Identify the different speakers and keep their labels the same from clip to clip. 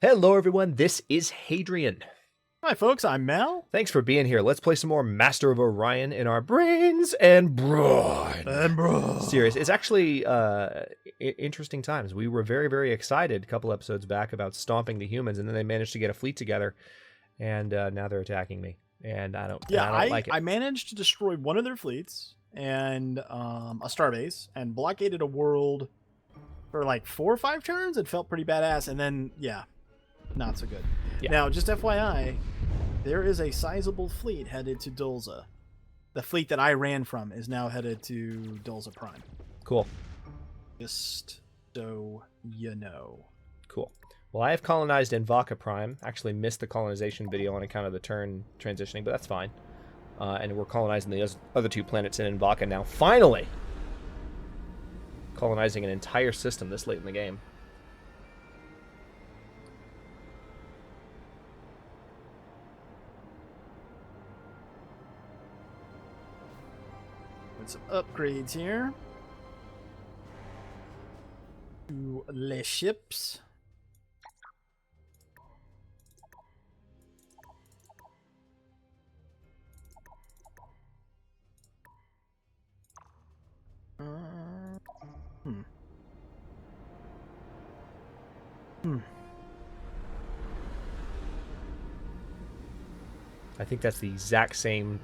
Speaker 1: Hello, everyone. This is Hadrian.
Speaker 2: Hi, folks. I'm Mel.
Speaker 1: Thanks for being here. Let's play some more Master of Orion in our brains and brawn.
Speaker 2: And bro.
Speaker 1: Serious. It's actually interesting times. We were very, very excited a couple episodes back about stomping the humans, and then they managed to get a fleet together, and now they're attacking me. And I don't like it.
Speaker 2: I managed to destroy one of their fleets and a starbase and blockaded a world for like 4 or 5 turns. It felt pretty badass. And then, yeah, not so good.
Speaker 1: Yeah.
Speaker 2: Now, just FYI, there is a sizable fleet headed to Dulza. The fleet that I ran from is now headed to Dulza Prime.
Speaker 1: Cool.
Speaker 2: Just so you know.
Speaker 1: Cool. Well, I have colonized Invaka Prime. Actually missed the colonization video on account of the turn transitioning, but that's fine. And we're colonizing the other 2 planets in Invaka now. Finally! Colonizing an entire system this late in the game.
Speaker 2: With some upgrades here. 2 less ships.
Speaker 1: I think that's the exact same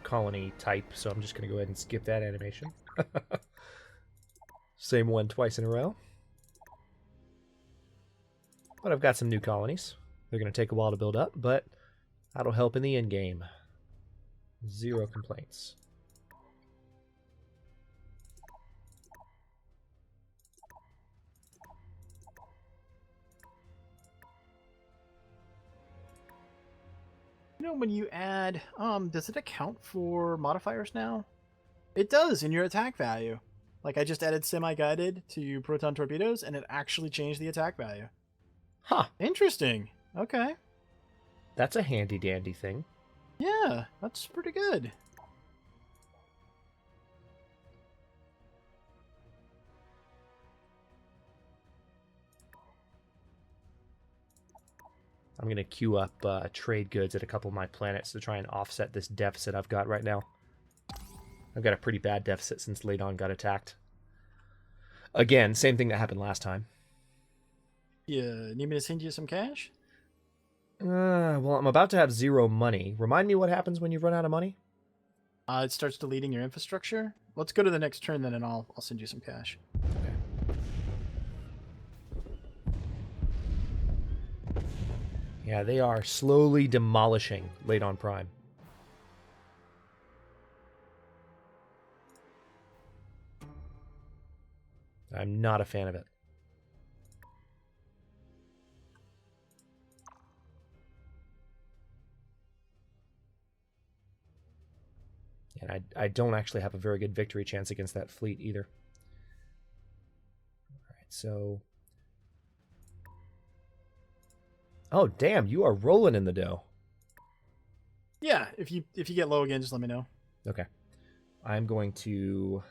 Speaker 1: colony type, so I'm just going to go ahead and skip that animation. Same one twice in a row. But I've got some new colonies. They're going to take a while to build up, but that'll help in the end game. 0 complaints.
Speaker 2: You know, when you add, does it account for modifiers now? It does in your attack value. Like, I just added semi-guided to proton torpedoes, and it actually changed the attack value.
Speaker 1: Huh.
Speaker 2: Interesting. Okay.
Speaker 1: That's a handy-dandy thing.
Speaker 2: Yeah, that's pretty good.
Speaker 1: I'm going to queue up trade goods at a couple of my planets to try and offset this deficit I've got right now. I've got a pretty bad deficit since Ladon got attacked. Again, same thing that happened last time.
Speaker 2: Yeah, need me to send you some cash?
Speaker 1: Well, I'm about to have 0 money. Remind me what happens when you run out of money?
Speaker 2: It starts deleting your infrastructure. Let's go to the next turn then, and I'll send you some cash.
Speaker 1: Okay. Yeah, they are slowly demolishing Ladon Prime. I'm not a fan of it. And I don't actually have a very good victory chance against that fleet either. All right, so... Oh, damn, you are rolling in the dough.
Speaker 2: Yeah, if you get low again, just let me know.
Speaker 1: Okay. I'm going to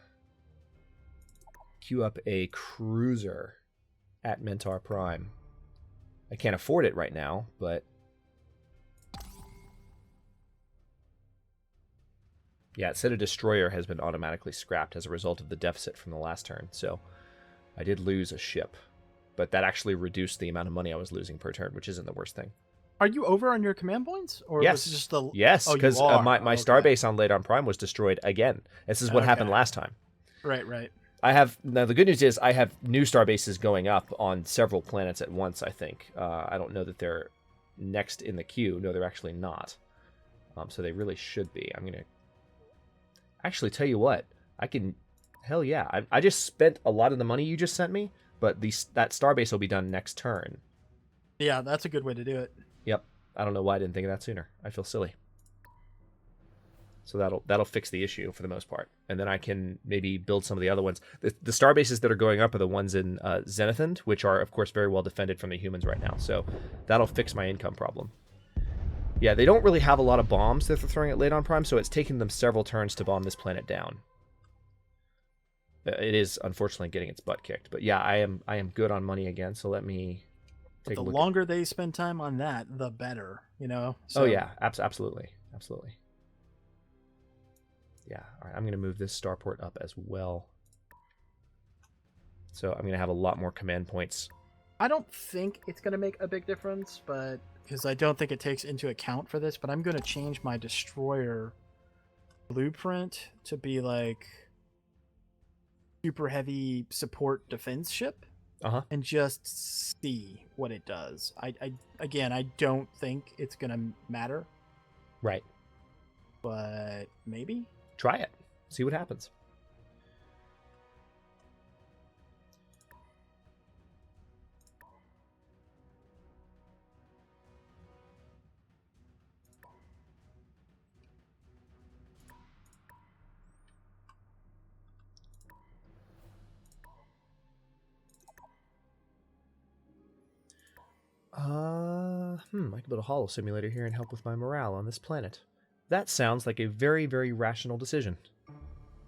Speaker 1: queue up a cruiser at Mentor Prime. I can't afford it right now, but... Yeah, it said a destroyer has been automatically scrapped as a result of the deficit from the last turn, so I did lose a ship. But that actually reduced the amount of money I was losing per turn, which isn't the worst thing.
Speaker 2: Are you over on your command points? Or
Speaker 1: Yes.
Speaker 2: was it just the...
Speaker 1: Yes, because my
Speaker 2: Okay.
Speaker 1: starbase on Ladon Prime was destroyed again. This is what happened last time.
Speaker 2: Right.
Speaker 1: Now the good news is I have new starbases going up on several planets at once, I think. I don't know that they're next in the queue. No, they're actually not. So they really should be. I'm going to... Actually, tell you what. I can... Hell yeah. I just spent a lot of the money you just sent me, but that starbase will be done next turn.
Speaker 2: Yeah, that's a good way to do it.
Speaker 1: Yep. I don't know why I didn't think of that sooner. I feel silly. So that'll fix the issue for the most part. And then I can maybe build some of the other ones. The star bases that are going up are the ones in Zenithand, which are, of course, very well defended from the humans right now. So that'll fix my income problem. Yeah, they don't really have a lot of bombs that they're throwing at Ladon Prime, so it's taken them several turns to bomb this planet down. It is, unfortunately, getting its butt kicked. But yeah, I am good on money again, so let me take
Speaker 2: the
Speaker 1: a look.
Speaker 2: longer they spend time on that, the better, you know? So,
Speaker 1: Oh, yeah. Absolutely. Absolutely. Yeah. All right. I'm going to move this starport up as well. So I'm going to have a lot more command points.
Speaker 2: I don't think it's going to make a big difference, but because I don't think it takes into account for this, but I'm going to change my destroyer blueprint to be like super heavy support defense ship. And just see what it does. Again, I don't think it's gonna matter.
Speaker 1: Right.
Speaker 2: But maybe
Speaker 1: try it. See what happens. I can build a holo simulator here and help with my morale on this planet. That sounds like a very, very rational decision.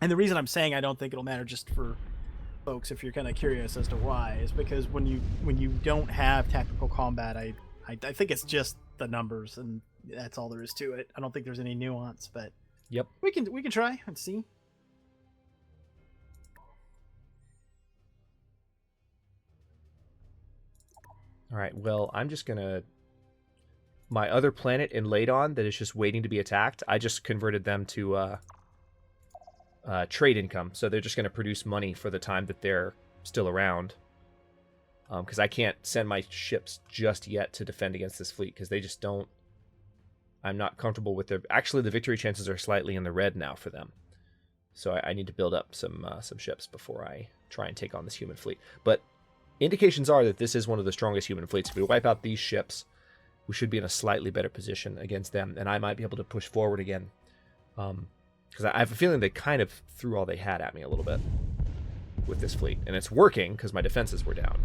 Speaker 2: And the reason I'm saying I don't think it'll matter, just for folks, if you're kind of curious as to why, is because when you don't have tactical combat, I think it's just the numbers, and that's all there is to it. I don't think there's any nuance, but
Speaker 1: yep,
Speaker 2: we can try and see.
Speaker 1: All right, well, I'm just going to... My other planet in Ladon that is just waiting to be attacked, I just converted them to trade income. So they're just going to produce money for the time that they're still around. Because I can't send my ships just yet to defend against this fleet, because they just don't... I'm not comfortable with their... Actually, the victory chances are slightly in the red now for them. So I need to build up some ships before I try and take on this human fleet. But indications are that this is one of the strongest human fleets. If we wipe out these ships, we should be in a slightly better position against them, and I might be able to push forward again. Because I have a feeling they kind of threw all they had at me a little bit with this fleet. And it's working because my defenses were down.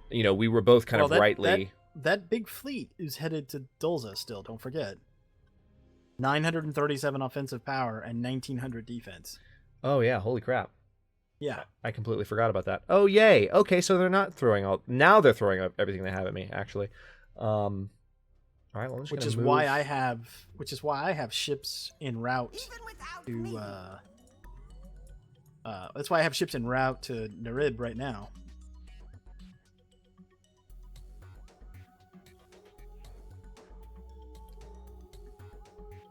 Speaker 1: We were both kind of rightly...
Speaker 2: That big fleet is headed to Dulza still, don't forget. 937 offensive power and 1900 defense.
Speaker 1: Oh, yeah, holy crap.
Speaker 2: Yeah.
Speaker 1: I completely forgot about that. Oh, yay. Okay, so they're not throwing all... Now they're throwing up everything they have at me, actually. All right, well, I'm just
Speaker 2: which
Speaker 1: gonna
Speaker 2: is
Speaker 1: move.
Speaker 2: why I have ships en route to that's why I have ships en route to Narib right now.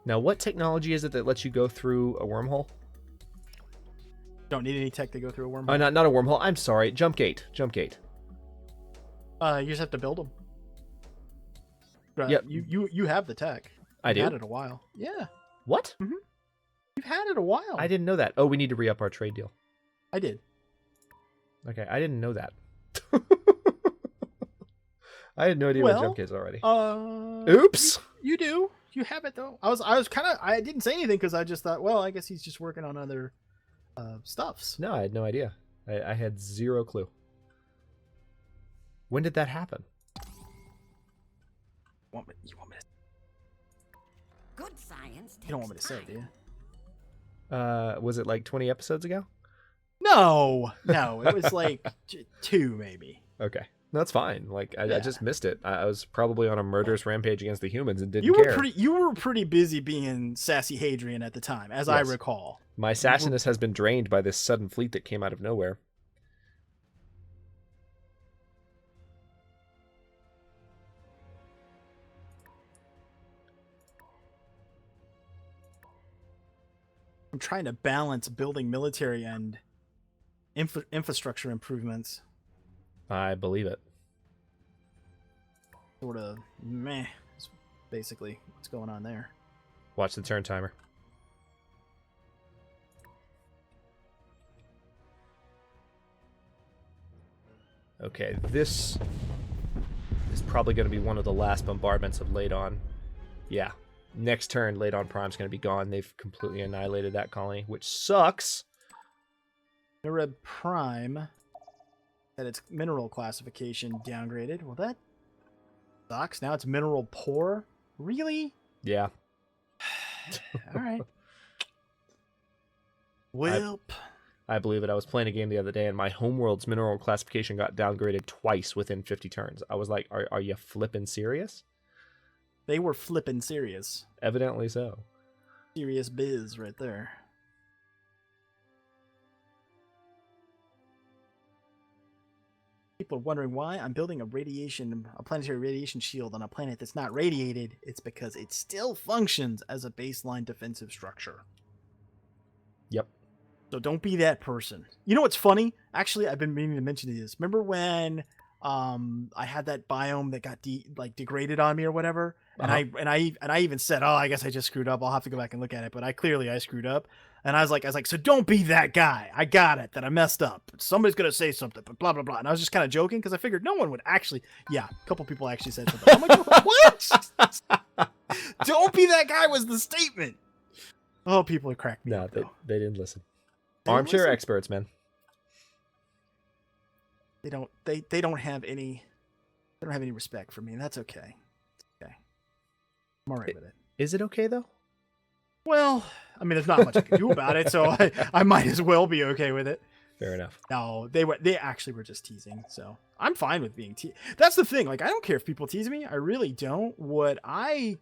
Speaker 1: Now, what technology is it that lets you go through a wormhole?
Speaker 2: Don't need any tech to go through a wormhole.
Speaker 1: Oh, not a wormhole. I'm sorry. Jump gate. Jump gate.
Speaker 2: You just have to build them.
Speaker 1: Yep.
Speaker 2: You have the tech.
Speaker 1: I do?
Speaker 2: You've had it a while. Yeah.
Speaker 1: What?
Speaker 2: Mm-hmm. You've had it a while.
Speaker 1: I didn't know that. Oh, we need to re-up our trade deal.
Speaker 2: I did.
Speaker 1: Okay, I didn't know that. I had no idea what jump gates already. Oops.
Speaker 2: You do. You have it though. I didn't say anything because I just thought, well, I guess he's just working on other stuffs.
Speaker 1: No, I had no idea. I had zero clue. When did that happen?
Speaker 2: You want me to...
Speaker 3: Good science.
Speaker 2: You don't want me to say, do you?
Speaker 1: Was it like 20 episodes ago?
Speaker 2: No, it was like 2 maybe.
Speaker 1: Okay, that's fine. Like I just missed it. I was probably on a murderous rampage against the humans and didn't care.
Speaker 2: You were pretty busy being sassy Hadrian at the time, as I recall.
Speaker 1: My sassiness has been drained by this sudden fleet that came out of nowhere.
Speaker 2: I'm trying to balance building military and infrastructure improvements.
Speaker 1: I believe it.
Speaker 2: Sort of meh. That's basically what's going on there.
Speaker 1: Watch the turn timer. Okay, this is probably going to be one of the last bombardments of Ladon. Yeah. Next turn, Ladon Prime's going to be gone. They've completely annihilated that colony, which sucks.
Speaker 2: Nareb Prime had its mineral classification downgraded. Well, that sucks. Now it's mineral poor. Really?
Speaker 1: Yeah.
Speaker 2: All right. Welp.
Speaker 1: I believe it. I was playing a game the other day, and my homeworld's mineral classification got downgraded twice within 50 turns. I was like, are you flipping serious?
Speaker 2: They were flipping serious.
Speaker 1: Evidently so.
Speaker 2: Serious biz right there. People are wondering why I'm building a planetary radiation shield on a planet that's not radiated. It's because it still functions as a baseline defensive structure.
Speaker 1: Yep.
Speaker 2: So don't be that person. You know what's funny? Actually, I've been meaning to mention this. Remember when I had that biome that got degraded on me or whatever? And I even said, "Oh, I guess I just screwed up. I'll have to go back and look at it." But I screwed up. And I was like, so don't be that guy. I got it, that I messed up. Somebody's gonna say something, but blah blah blah. And I was just kind of joking because I figured no one would actually. Yeah, a couple people actually said something. I'm like, what? Don't be that guy was the statement. Oh, people are cracking me up.
Speaker 1: No, they didn't listen. Armchair experts, man.
Speaker 2: They don't have any respect for me, and that's okay. It's okay. I'm all right with it.
Speaker 1: Is it okay though?
Speaker 2: Well, I mean, there's not much I can do about it, so I might as well be okay with it.
Speaker 1: Fair enough.
Speaker 2: No, they actually were just teasing, so I'm fine with being teased. That's the thing. Like, I don't care if people tease me. I really don't. What I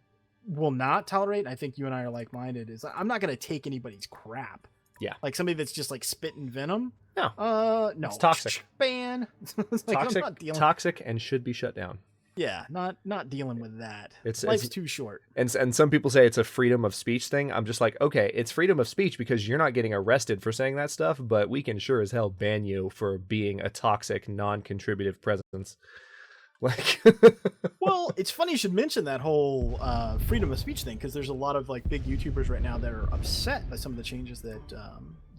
Speaker 2: will not tolerate, and I think you and I are like-minded, is I'm not going to take anybody's crap.
Speaker 1: Yeah.
Speaker 2: Like somebody that's just like spitting venom.
Speaker 1: No.
Speaker 2: No.
Speaker 1: It's toxic.
Speaker 2: Ban. Like,
Speaker 1: toxic and should be shut down.
Speaker 2: Yeah, not dealing with that.
Speaker 1: Life's
Speaker 2: too short.
Speaker 1: And some people say it's a freedom of speech thing. I'm just like, okay, it's freedom of speech because you're not getting arrested for saying that stuff, but we can sure as hell ban you for being a toxic, non-contributive presence. Like,
Speaker 2: well, it's funny you should mention that whole freedom of speech thing because there's a lot of like big YouTubers right now that are upset by some of the changes that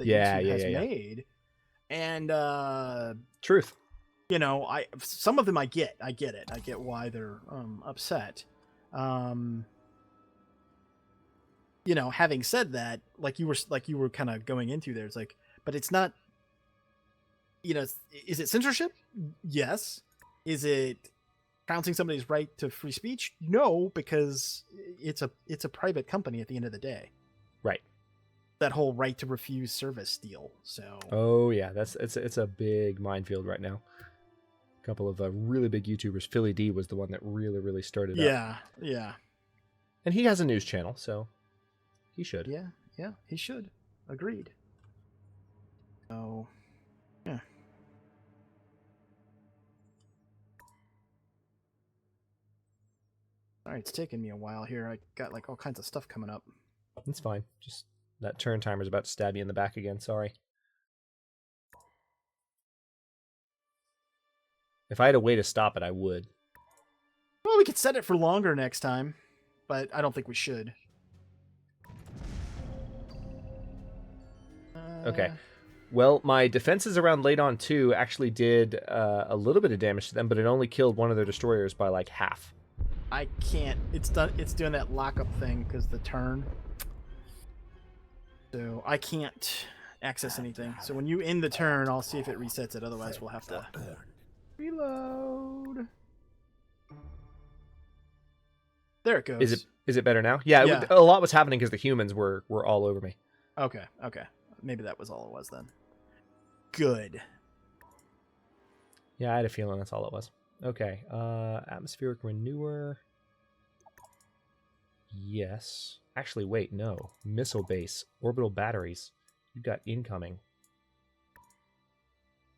Speaker 2: YouTube has made, and
Speaker 1: truth.
Speaker 2: You know, some of them I get it. I get why they're upset. You know, having said that, like you were kind of going into there, it's like, but it's not. You know, is it censorship? Yes. Is it trouncing somebody's right to free speech? No, because it's a private company at the end of the day.
Speaker 1: Right.
Speaker 2: That whole right to refuse service deal. So.
Speaker 1: Oh yeah, it's a big minefield right now. A couple of really big YouTubers. Philly D was the one that really started up.
Speaker 2: Yeah.
Speaker 1: And he has a news channel, so he should.
Speaker 2: Yeah, he should. Agreed. So, yeah. Sorry, it's taking me a while here. I got like all kinds of stuff coming up.
Speaker 1: It's fine. Just that turn timer's about to stab you in the back again. Sorry. If I had a way to stop it, I would.
Speaker 2: Well, we could set it for longer next time, but I don't think we should.
Speaker 1: Okay. Well, my defenses around Ladon 2 actually did a little bit of damage to them, but it only killed one of their destroyers by like half.
Speaker 2: I can't. It's doing that lockup thing because the turn. So I can't access anything. So when you end the turn, I'll see if it resets it. Otherwise, we'll have to reload. There it goes.
Speaker 1: Is it better now? Yeah. A lot was happening because the humans were all over me.
Speaker 2: Okay. Maybe that was all it was then. Good.
Speaker 1: Yeah, I had a feeling that's all it was. Okay. Atmospheric renewer. Yes. Actually, wait, no. Missile base. Orbital batteries. You got incoming.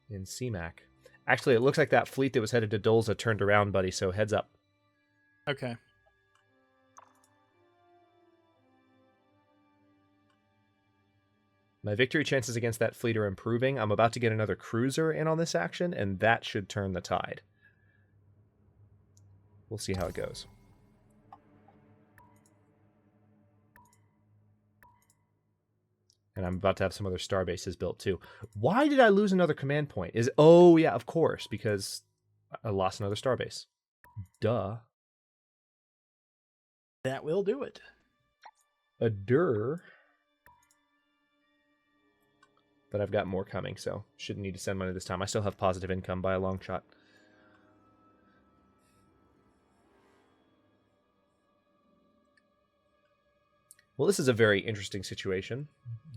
Speaker 1: In CMAC. Actually, it looks like that fleet that was headed to Dolza turned around, buddy, so heads up.
Speaker 2: Okay.
Speaker 1: My victory chances against that fleet are improving. I'm about to get another cruiser in on this action, and that should turn the tide. We'll see how it goes. And I'm about to have some other star bases built too. Why did I lose another command point? Oh yeah, of course, because I lost another star base. Duh.
Speaker 2: That will do it.
Speaker 1: A dur. But I've got more coming, so shouldn't need to send money this time. I still have positive income by a long shot. Well, this is a very interesting situation,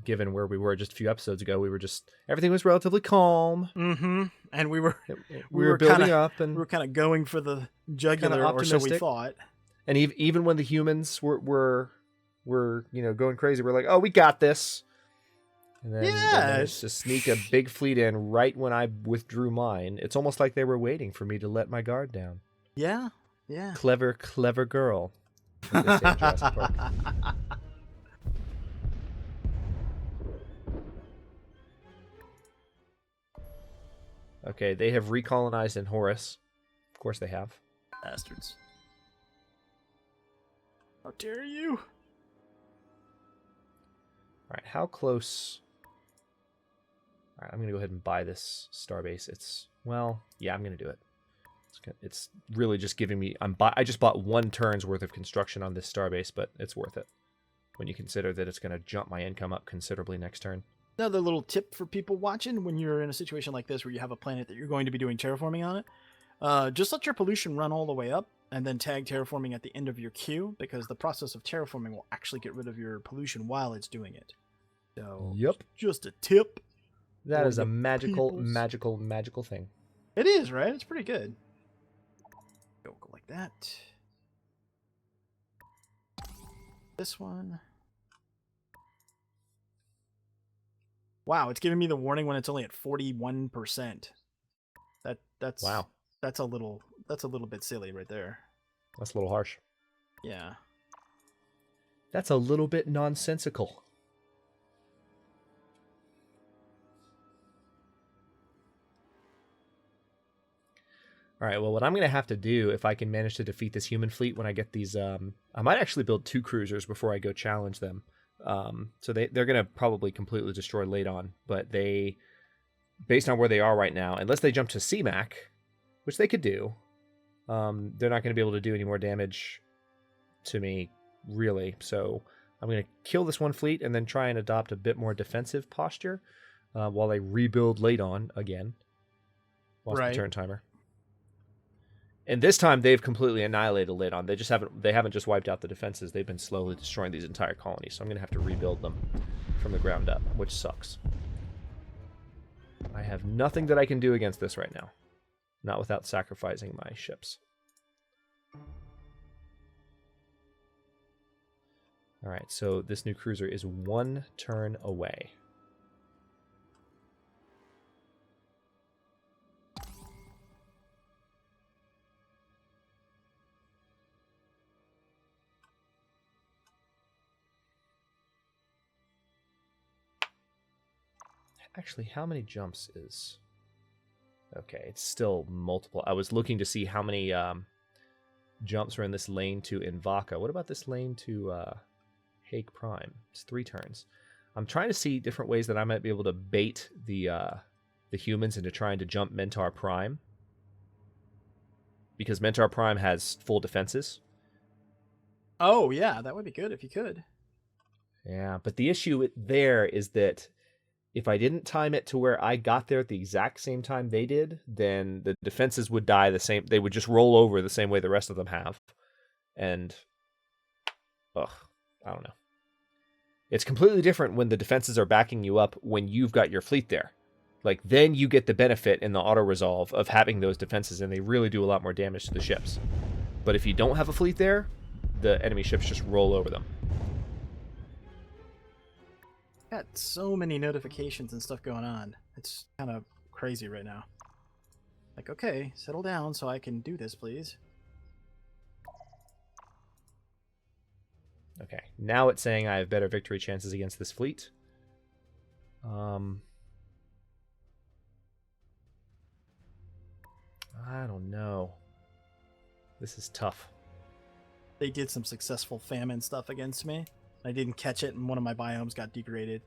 Speaker 1: given where we were just a few episodes ago. We were just everything was relatively calm.
Speaker 2: Mm-hmm. And we were
Speaker 1: building
Speaker 2: kinda,
Speaker 1: up, and
Speaker 2: we were kind of going for the jugular, or so we
Speaker 1: optimistic.
Speaker 2: thought.
Speaker 1: And even when the humans were going crazy, we're like, oh, we got this. And then,
Speaker 2: Yeah.
Speaker 1: then they managed to sneak a big fleet in right when I withdrew mine. It's almost like they were waiting for me to let my guard down.
Speaker 2: Yeah. Yeah.
Speaker 1: Clever girl. As they say in Jurassic Park. Okay, they have recolonized in Horus. Of course they have.
Speaker 2: Bastards. How dare you?
Speaker 1: All right, how close? All right, I'm going to go ahead and buy this starbase. Yeah, I'm going to do it. It's really just giving me... I just bought 1 turn's worth of construction on this starbase, but it's worth it when you consider that it's going to jump my income up considerably next turn.
Speaker 2: Another little tip for people watching: when you're in a situation like this where you have a planet that you're going to be doing terraforming on it, just let your pollution run all the way up and then tag terraforming at the end of your queue, because the process of terraforming will actually get rid of your pollution while it's doing it. So,
Speaker 1: yep,
Speaker 2: just a tip.
Speaker 1: That is a magical thing.
Speaker 2: It is, right? It's pretty good. Go like that. This one. Wow, it's giving me the warning when it's only at 41%. That's
Speaker 1: wow.
Speaker 2: That's a little bit silly right there.
Speaker 1: That's a little harsh.
Speaker 2: Yeah.
Speaker 1: That's a little bit nonsensical. All right, well, what I'm going to have to do, if I can manage to defeat this human fleet when I get these... I might actually build 2 cruisers before I go challenge them. So they're going to probably completely destroy Ladon, but they, based on where they are right now, unless they jump to CMAC, which they could do, they're not going to be able to do any more damage to me, really. So I'm going to kill this 1 fleet and then try and adopt a bit more defensive posture while they rebuild Ladon again. Lost the turn timer. And this time they've completely annihilated Ladon. They haven't just wiped out the defenses. They've been slowly destroying these entire colonies. So I'm going to have to rebuild them from the ground up, which sucks. I have nothing that I can do against this right now. Not without sacrificing my ships. All right, so this new cruiser is 1 turn away. Actually, how many jumps is... Okay, it's still multiple. I was looking to see how many jumps are in this lane to Invaka. What about this lane to Hague Prime? It's 3 turns. I'm trying to see different ways that I might be able to bait the humans into trying to jump Mentor Prime. Because Mentor Prime has full defenses.
Speaker 2: Oh, yeah, that would be good if you could.
Speaker 1: Yeah, but the issue there is that if I didn't time it to where I got there at the exact same time they did, then the defenses would die the same. They would just roll over the same way the rest of them have. And, I don't know. It's completely different when the defenses are backing you up when you've got your fleet there. Like, then you get the benefit in the auto-resolve of having those defenses, and they really do a lot more damage to the ships. But if you don't have a fleet there, the enemy ships just roll over them.
Speaker 2: Got so many notifications and stuff going on. It's kind of crazy right now. Like, okay, settle down so I can do this, please.
Speaker 1: Okay, now it's saying I have better victory chances against this fleet. I don't know. This is tough.
Speaker 2: They did some successful famine stuff against me. I didn't catch it, and one of my biomes got degraded.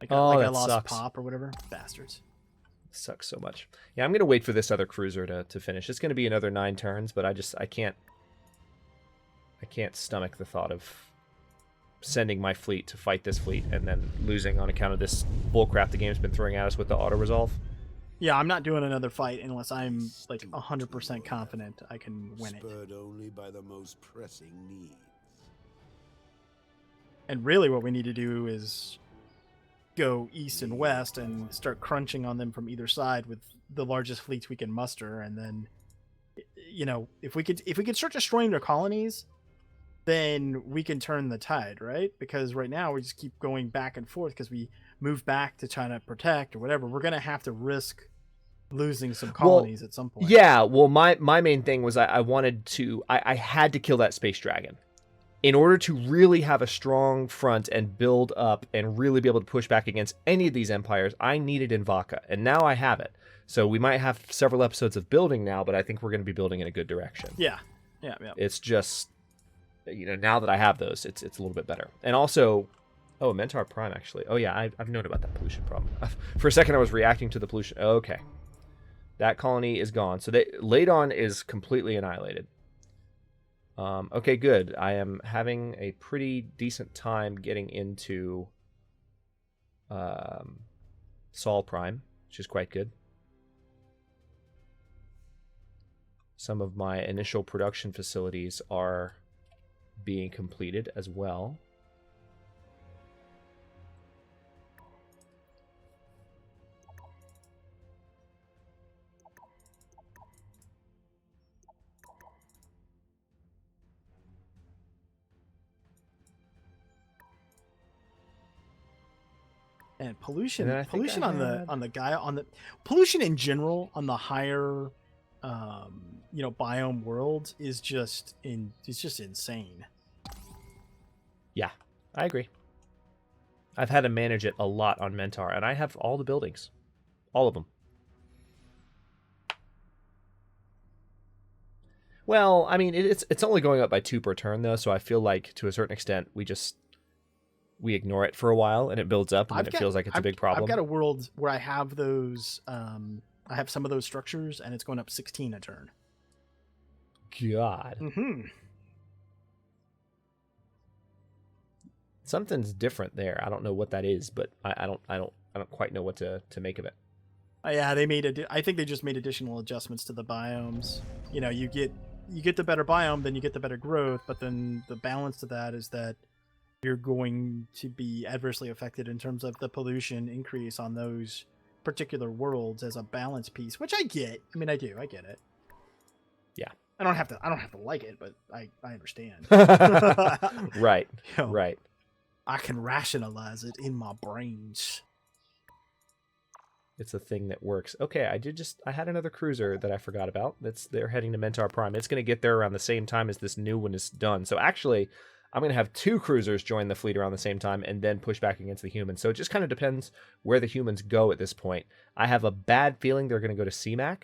Speaker 2: I lost
Speaker 1: sucks.
Speaker 2: pop or whatever. Bastards.
Speaker 1: Sucks so much. Yeah, I'm gonna wait for this other cruiser to finish. It's gonna be another 9 turns, but I can't stomach the thought of sending my fleet to fight this fleet and then losing on account of this bullcrap the game's been throwing at us with the auto resolve.
Speaker 2: Yeah, I'm not doing another fight unless I'm like 100% confident I can win it.
Speaker 3: Spurred only by the most pressing needs.
Speaker 2: And really what we need to do is go east and west and start crunching on them from either side with the largest fleets we can muster. And then, if we could start destroying their colonies, then we can turn the tide, right? Because right now we just keep going back and forth because we move back to try to protect or whatever. We're going to have to risk losing some colonies at some point.
Speaker 1: Yeah, well, my main thing was I had to kill that space dragon. In order to really have a strong front and build up and really be able to push back against any of these empires, I needed Invaka, and now I have it. So we might have several episodes of building now, but I think we're going to be building in a good direction.
Speaker 2: Yeah.
Speaker 1: It's just, now that I have those, it's a little bit better. And also, Mentar Prime, actually. Oh, yeah, I've known about that pollution problem. For a second, I was reacting to the pollution. Okay. That colony is gone. So Ladon is completely annihilated. Okay, good. I am having a pretty decent time getting into Sol Prime, which is quite good. Some of my initial production facilities are being completed as well.
Speaker 2: And pollution
Speaker 1: And
Speaker 2: pollution pollution in general on the higher biome world is just insane.
Speaker 1: Yeah, I agree. I've had to manage it a lot on Mentar, and I have all the buildings. All of them. Well, I mean, it's only going up by 2 per turn, though, so I feel like, to a certain extent, we ignore it for a while, and it builds up, and then it feels like it's a big problem.
Speaker 2: I've got a world where I have those, I have some of those structures, and it's going up 16 a turn.
Speaker 1: God.
Speaker 2: Mm-hmm.
Speaker 1: Something's different there. I don't know what that is, but I don't quite know what to make of it.
Speaker 2: Yeah, I think they just made additional adjustments to the biomes. You get the better biome, then you get the better growth, but then the balance to that is that you're going to be adversely affected in terms of the pollution increase on those particular worlds as a balance piece, which I get. I mean, I get it.
Speaker 1: Yeah.
Speaker 2: I don't have to like it, but I understand.
Speaker 1: Right. Right.
Speaker 2: I can rationalize it in my brains.
Speaker 1: It's a thing that works. Okay, I had another cruiser that I forgot about. They're heading to Mentar Prime. It's going to get there around the same time as this new one is done. So actually, I'm going to have 2 cruisers join the fleet around the same time and then push back against the humans. So it just kind of depends where the humans go at this point. I have a bad feeling they're going to go to CMAC.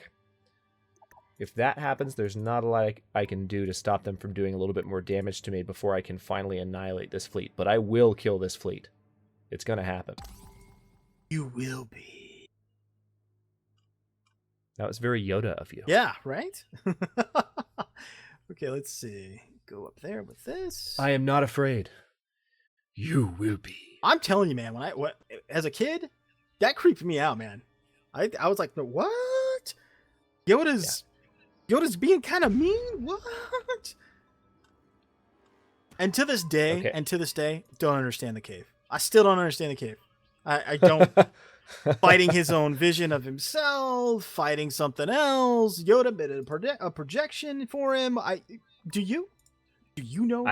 Speaker 1: If that happens, there's not a lot I can do to stop them from doing a little bit more damage to me before I can finally annihilate this fleet. But I will kill this fleet. It's going to happen.
Speaker 2: You will be.
Speaker 1: That was very Yoda of you.
Speaker 2: Yeah, right? Okay, let's see. Go up there with this.
Speaker 1: I am not afraid. You will be.
Speaker 2: I'm telling you, man, as a kid, that creeped me out, man. I was like, what? Yoda's being kind of mean? What? And to this day, don't understand the cave. I still don't understand the cave. I don't. Fighting his own vision of himself, fighting something else. Yoda bit a projection for him. Do you know?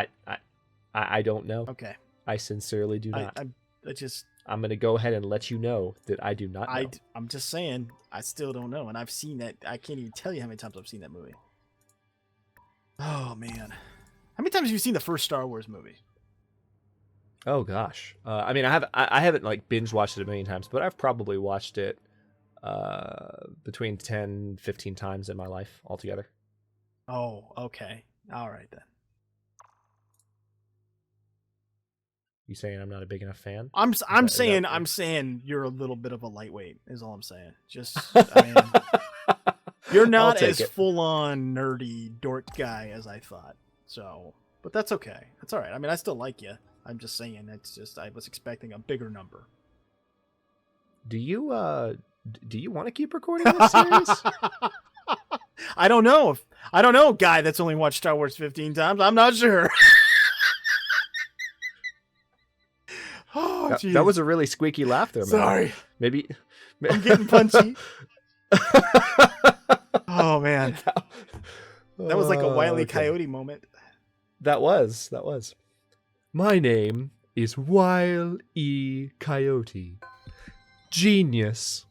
Speaker 1: I don't know.
Speaker 2: Okay.
Speaker 1: I sincerely do not. I'm going to go ahead and let you know that I do not know.
Speaker 2: I'm just saying, I still don't know. And I've seen that. I can't even tell you how many times I've seen that movie. Oh, man. How many times have you seen the first Star Wars movie?
Speaker 1: Oh, gosh. I mean, I haven't like binge watched it a million times, but I've probably watched it between 10, 15 times in my life altogether.
Speaker 2: Oh, okay. All right, then.
Speaker 1: You saying I'm not a big enough fan?
Speaker 2: I'm saying you're a little bit of a lightweight is all I'm saying. Just I mean, you're not as full on nerdy dork guy as I thought. So, but that's okay. That's all right. I mean, I still like you. I'm just saying I was expecting a bigger number.
Speaker 1: Do you want to keep recording this series?
Speaker 2: I don't know, guy that's only watched Star Wars 15 times. I'm not sure. Oh,
Speaker 1: That
Speaker 2: jeez.
Speaker 1: was a really squeaky laugh there, man.
Speaker 2: Sorry.
Speaker 1: Maybe.
Speaker 2: I'm getting punchy. Oh, man. That was like a Wile E. Coyote moment.
Speaker 1: That was. My name is Wile E. Coyote. Genius.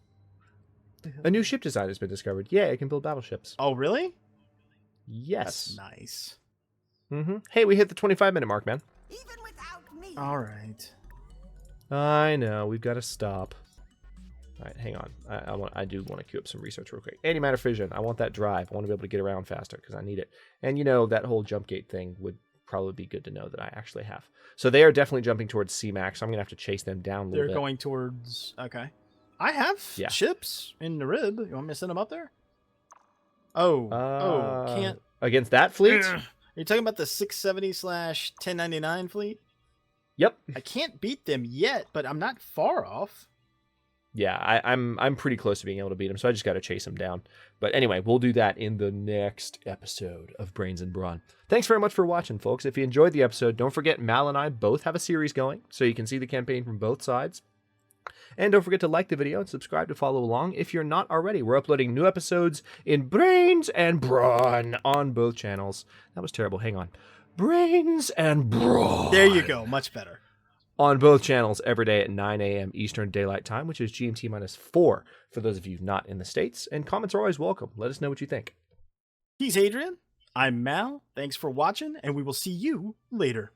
Speaker 1: A new ship design has been discovered. Yeah, it can build battleships.
Speaker 2: Oh, really?
Speaker 1: Yes.
Speaker 2: That's nice.
Speaker 1: Hey, we hit the 25-minute mark, man.
Speaker 3: Even without me.
Speaker 2: All right.
Speaker 1: I know. We've got to stop. All right, hang on. I do want to queue up some research real quick. Antimatter fission. I want that drive. I want to be able to get around faster because I need it. And, that whole jump gate thing would probably be good to know that I actually have. So they are definitely jumping towards C-Max. So I'm going to have to chase them down a little bit.
Speaker 2: They're going towards... Okay. I have ships in the rib. You want me to send them up there? Can't...
Speaker 1: Against that fleet?
Speaker 2: Are you talking about the 670/1099 fleet?
Speaker 1: Yep.
Speaker 2: I can't beat them yet, but I'm not far off.
Speaker 1: Yeah, I'm pretty close to being able to beat him, so I just got to chase him down. But anyway, we'll do that in the next episode of Brains and Brawn. Thanks very much for watching, folks. If you enjoyed the episode, don't forget Mal and I both have a series going, so you can see the campaign from both sides. And don't forget to like the video and subscribe to follow along if you're not already. We're uploading new episodes in Brains and Brawn on both channels. That was terrible. Hang on. Brains and Brawn.
Speaker 2: There you go. Much better.
Speaker 1: On both channels every day at 9 a.m. Eastern Daylight Time, which is GMT -4 for those of you not in the States. And comments are always welcome. Let us know what you think.
Speaker 2: He's Hadrian. I'm Mal. Thanks for watching, and we will see you later.